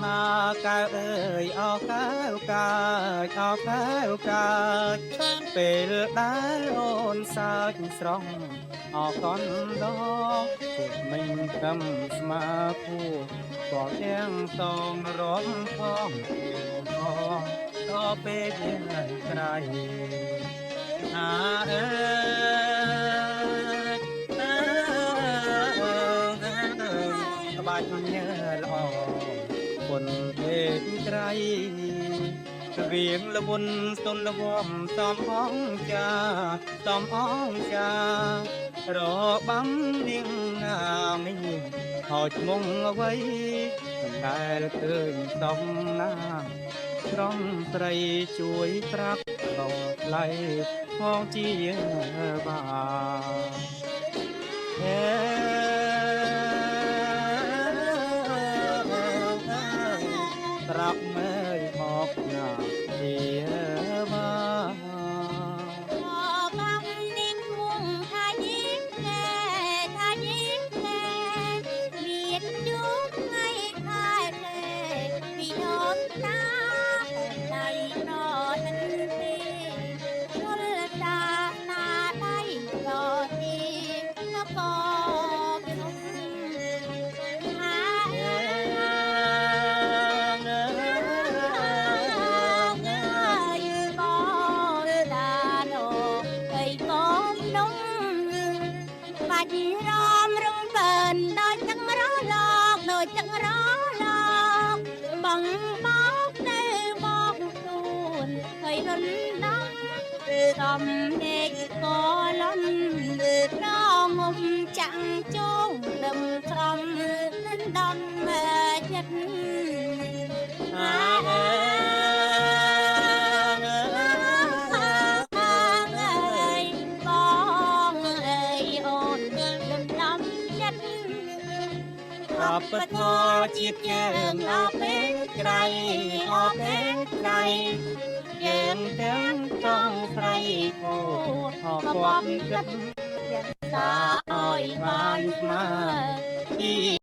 mà ca ơi ao caពេលដែលអូនសើចស្រស់អកនដទឹកមិញកំស្មាគួក៏ទាំងតងរំផងផងដល់ពេលយើងក្រៃអាអើក្បាច់ញើល្អគុណពេកក្រៃរៀងល្វុនទុនល្វមតំអងចាតំអងចារបាំនាងណាមីហោចមុងអ្វីដែលឃើញតំណាត្រង់ស្រីជួយប្រាប់ដល់ថ្លៃផងជាបាទប្រាប់មើលមកណាជាបងនាងគង់ថាយីណែថាយីណែមានជួបថ្ងៃខែលេពីដូនតាដៃរនឹងទេជលតាណាដៃរទីនគរខ្ញុំបាច់រំរំកើនដោយទឹករលកដោយទឹករលកបងបោកនៅបងខ្លួនហើយលន់ដំសំដេកក៏លន់ត្រងំចាំងជងដឹងក្រំលន់ដំចិត្តអបធរជាតិយើងអពេលក្រៃអពេលក្រៃយើងទាំងចង់ស្រីគោអបគាត់ចិត្តសាអើយបានស្មើ